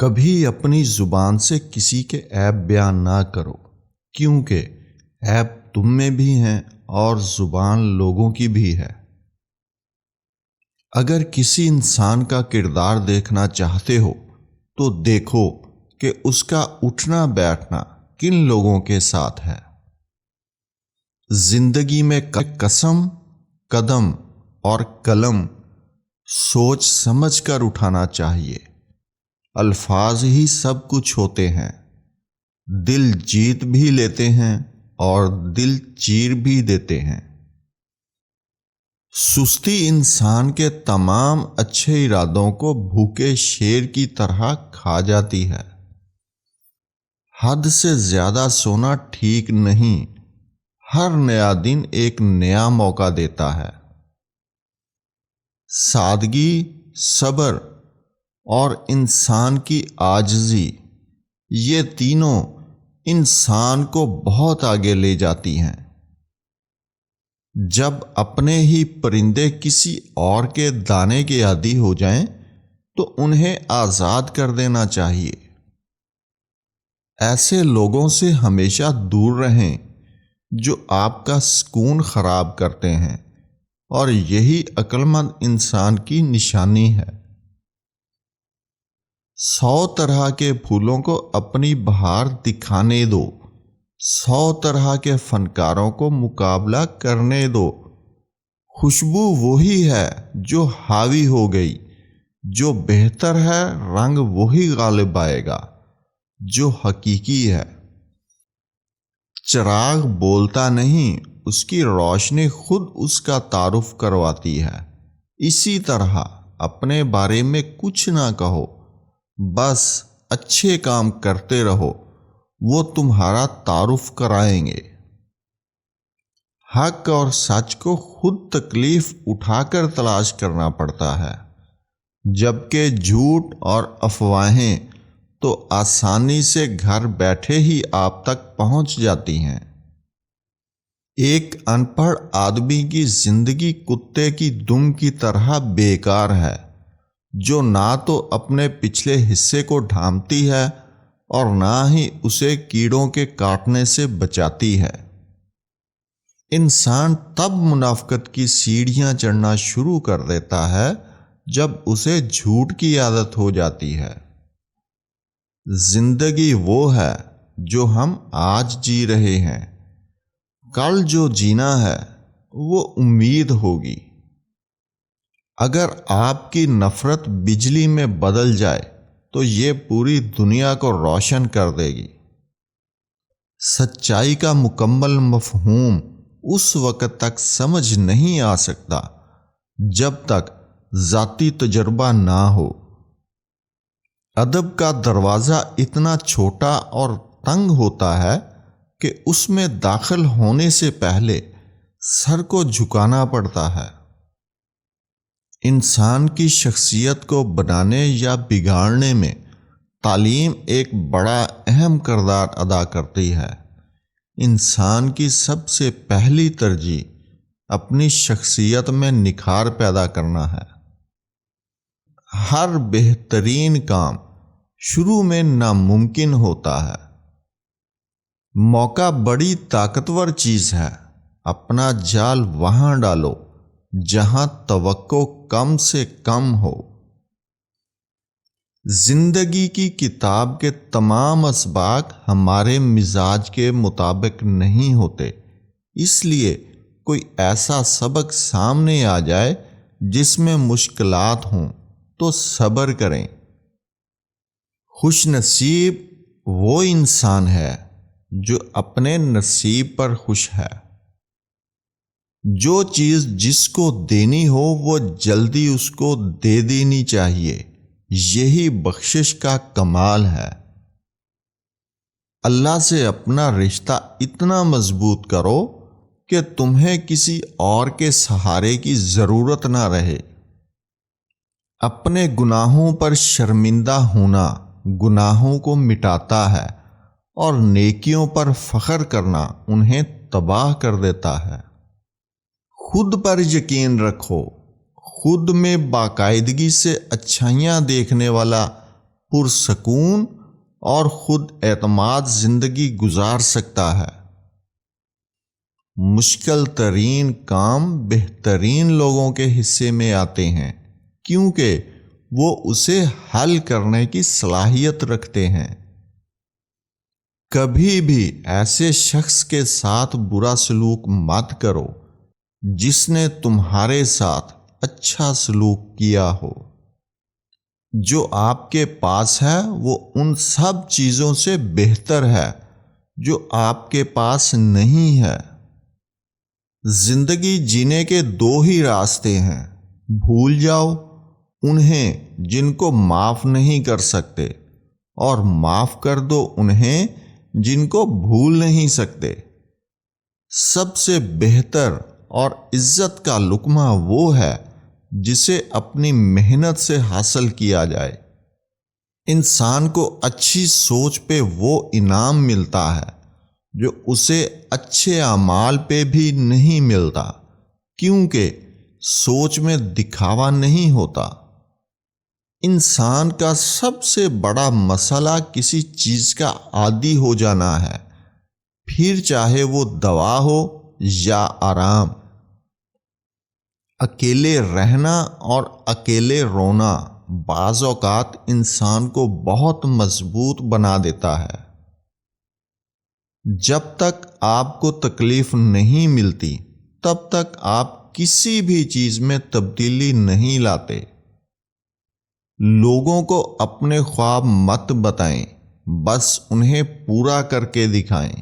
کبھی اپنی زبان سے کسی کے عیب بیان نہ کرو، کیونکہ عیب تم میں بھی ہیں اور زبان لوگوں کی بھی ہے۔ اگر کسی انسان کا کردار دیکھنا چاہتے ہو تو دیکھو کہ اس کا اٹھنا بیٹھنا کن لوگوں کے ساتھ ہے۔ زندگی میں قسم، قدم اور قلم سوچ سمجھ کر اٹھانا چاہیے۔ الفاظ ہی سب کچھ ہوتے ہیں، دل جیت بھی لیتے ہیں اور دل چیر بھی دیتے ہیں۔ سستی انسان کے تمام اچھے ارادوں کو بھوکے شیر کی طرح کھا جاتی ہے۔ حد سے زیادہ سونا ٹھیک نہیں، ہر نیا دن ایک نیا موقع دیتا ہے۔ سادگی، صبر اور انسان کی عاجزی، یہ تینوں انسان کو بہت آگے لے جاتی ہیں۔ جب اپنے ہی پرندے کسی اور کے دانے کے عادی ہو جائیں تو انہیں آزاد کر دینا چاہیے۔ ایسے لوگوں سے ہمیشہ دور رہیں جو آپ کا سکون خراب کرتے ہیں، اور یہی عقل مند انسان کی نشانی ہے۔ 100 طرح کے پھولوں کو اپنی بہار دکھانے دو، 100 طرح کے فنکاروں کو مقابلہ کرنے دو۔ خوشبو وہی ہے جو حاوی ہو گئی، جو بہتر ہے رنگ وہی غالب آئے گا جو حقیقی ہے۔ چراغ بولتا نہیں، اس کی روشنی خود اس کا تعارف کرواتی ہے۔ اسی طرح اپنے بارے میں کچھ نہ کہو، بس اچھے کام کرتے رہو، وہ تمہارا تعارف کرائیں گے۔ حق اور سچ کو خود تکلیف اٹھا کر تلاش کرنا پڑتا ہے، جبکہ جھوٹ اور افواہیں تو آسانی سے گھر بیٹھے ہی آپ تک پہنچ جاتی ہیں۔ ایک ان پڑھ آدمی کی زندگی کتے کی دم کی طرح بیکار ہے، جو نہ تو اپنے پچھلے حصے کو ڈھانپتی ہے اور نہ ہی اسے کیڑوں کے کاٹنے سے بچاتی ہے۔ انسان تب منافقت کی سیڑھیاں چڑھنا شروع کر دیتا ہے جب اسے جھوٹ کی عادت ہو جاتی ہے۔ زندگی وہ ہے جو ہم آج جی رہے ہیں، کل جو جینا ہے وہ امید ہوگی۔ اگر آپ کی نفرت بجلی میں بدل جائے تو یہ پوری دنیا کو روشن کر دے گی۔ سچائی کا مکمل مفہوم اس وقت تک سمجھ نہیں آ سکتا جب تک ذاتی تجربہ نہ ہو۔ ادب کا دروازہ اتنا چھوٹا اور تنگ ہوتا ہے کہ اس میں داخل ہونے سے پہلے سر کو جھکانا پڑتا ہے۔ انسان کی شخصیت کو بنانے یا بگاڑنے میں تعلیم ایک بڑا اہم کردار ادا کرتی ہے۔ انسان کی سب سے پہلی ترجیح اپنی شخصیت میں نکھار پیدا کرنا ہے۔ ہر بہترین کام شروع میں ناممکن ہوتا ہے۔ موقع بڑی طاقتور چیز ہے، اپنا جال وہاں ڈالو جہاں توقع کم سے کم ہو۔ زندگی کی کتاب کے تمام اسباق ہمارے مزاج کے مطابق نہیں ہوتے، اس لیے کوئی ایسا سبق سامنے آ جائے جس میں مشکلات ہوں تو صبر کریں۔ خوش نصیب وہ انسان ہے جو اپنے نصیب پر خوش ہے۔ جو چیز جس کو دینی ہو وہ جلدی اس کو دے دینی چاہیے، یہی بخشش کا کمال ہے۔ اللہ سے اپنا رشتہ اتنا مضبوط کرو کہ تمہیں کسی اور کے سہارے کی ضرورت نہ رہے۔ اپنے گناہوں پر شرمندہ ہونا گناہوں کو مٹاتا ہے، اور نیکیوں پر فخر کرنا انہیں تباہ کر دیتا ہے۔ خود پر یقین رکھو، خود میں باقاعدگی سے اچھائیاں دیکھنے والا پرسکون اور خود اعتماد زندگی گزار سکتا ہے۔ مشکل ترین کام بہترین لوگوں کے حصے میں آتے ہیں، کیونکہ وہ اسے حل کرنے کی صلاحیت رکھتے ہیں۔ کبھی بھی ایسے شخص کے ساتھ برا سلوک مت کرو جس نے تمہارے ساتھ اچھا سلوک کیا ہو۔ جو آپ کے پاس ہے وہ ان سب چیزوں سے بہتر ہے جو آپ کے پاس نہیں ہے۔ زندگی جینے کے دو ہی راستے ہیں، بھول جاؤ انہیں جن کو معاف نہیں کر سکتے، اور معاف کر دو انہیں جن کو بھول نہیں سکتے۔ سب سے بہتر اور عزت کا لقمہ وہ ہے جسے اپنی محنت سے حاصل کیا جائے۔ انسان کو اچھی سوچ پہ وہ انعام ملتا ہے جو اسے اچھے اعمال پہ بھی نہیں ملتا، کیونکہ سوچ میں دکھاوا نہیں ہوتا۔ انسان کا سب سے بڑا مسئلہ کسی چیز کا عادی ہو جانا ہے، پھر چاہے وہ دوا ہو یا آرام۔ اکیلے رہنا اور اکیلے رونا بعض اوقات انسان کو بہت مضبوط بنا دیتا ہے۔ جب تک آپ کو تکلیف نہیں ملتی تب تک آپ کسی بھی چیز میں تبدیلی نہیں لاتے۔ لوگوں کو اپنے خواب مت بتائیں، بس انہیں پورا کر کے دکھائیں،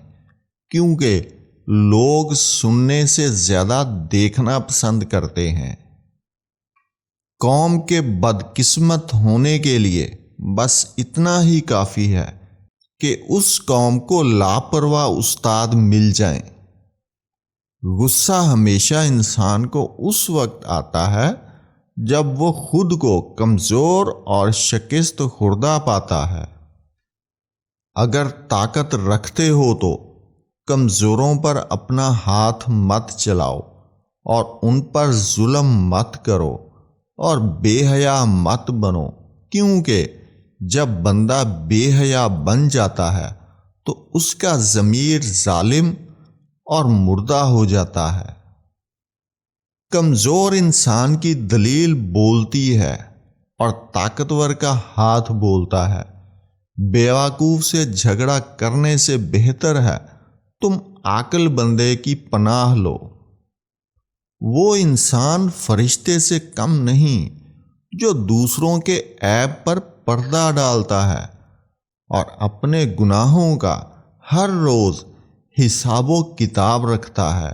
کیونکہ لوگ سننے سے زیادہ دیکھنا پسند کرتے ہیں۔ قوم کے بدقسمت ہونے کے لیے بس اتنا ہی کافی ہے کہ اس قوم کو لاپرواہ استاد مل جائیں۔ غصہ ہمیشہ انسان کو اس وقت آتا ہے جب وہ خود کو کمزور اور شکست خوردہ پاتا ہے۔ اگر طاقت رکھتے ہو تو کمزوروں پر اپنا ہاتھ مت چلاؤ اور ان پر ظلم مت کرو اور بے حیا مت بنو، کیونکہ جب بندہ بے حیا بن جاتا ہے تو اس کا ضمیر ظالم اور مردہ ہو جاتا ہے۔ کمزور انسان کی دلیل بولتی ہے اور طاقتور کا ہاتھ بولتا ہے۔ بیوقوف سے جھگڑا کرنے سے بہتر ہے تم عاقل بندے کی پناہ لو۔ وہ انسان فرشتے سے کم نہیں جو دوسروں کے عیب پر پردہ ڈالتا ہے اور اپنے گناہوں کا ہر روز حساب و کتاب رکھتا ہے۔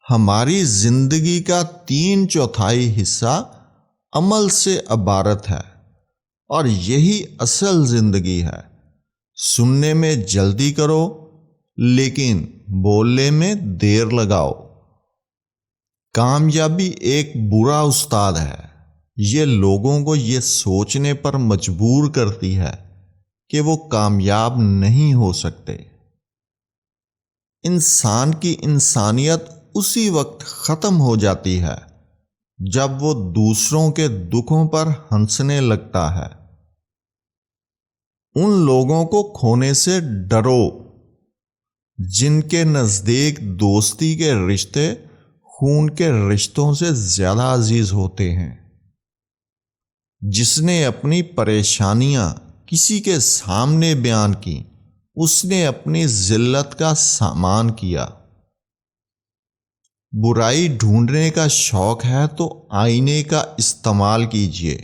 ہماری زندگی کا 3/4 حصہ عمل سے عبارت ہے، اور یہی اصل زندگی ہے۔ سننے میں جلدی کرو لیکن بولنے میں دیر لگاؤ۔ کامیابی ایک برا استاد ہے۔ یہ لوگوں کو یہ سوچنے پر مجبور کرتی ہے کہ وہ کامیاب نہیں ہو سکتے۔ انسان کی انسانیت اسی وقت ختم ہو جاتی ہے جب وہ دوسروں کے دکھوں پر ہنسنے لگتا ہے۔ ان لوگوں کو کھونے سے ڈرو جن کے نزدیک دوستی کے رشتے خون کے رشتوں سے زیادہ عزیز ہوتے ہیں۔ جس نے اپنی پریشانیاں کسی کے سامنے بیان کی، اس نے اپنی ذلت کا سامان کیا۔ برائی ڈھونڈنے کا شوق ہے تو آئینے کا استعمال کیجیے،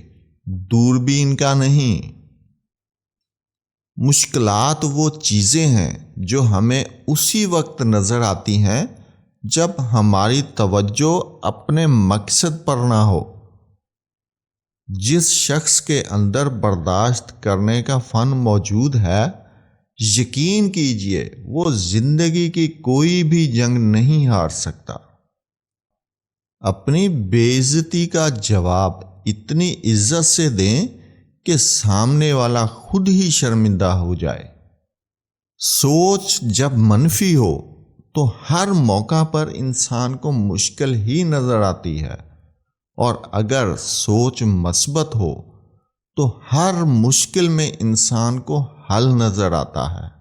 دوربین کا نہیں۔ مشکلات وہ چیزیں ہیں جو ہمیں اسی وقت نظر آتی ہیں جب ہماری توجہ اپنے مقصد پر نہ ہو۔ جس شخص کے اندر برداشت کرنے کا فن موجود ہے، یقین کیجیے وہ زندگی کی کوئی بھی جنگ نہیں ہار سکتا۔ اپنی بے عزتی کا جواب اتنی عزت سے دیں کہ سامنے والا خود ہی شرمندہ ہو جائے۔ سوچ جب منفی ہو تو ہر موقع پر انسان کو مشکل ہی نظر آتی ہے، اور اگر سوچ مثبت ہو تو ہر مشکل میں انسان کو حل نظر آتا ہے۔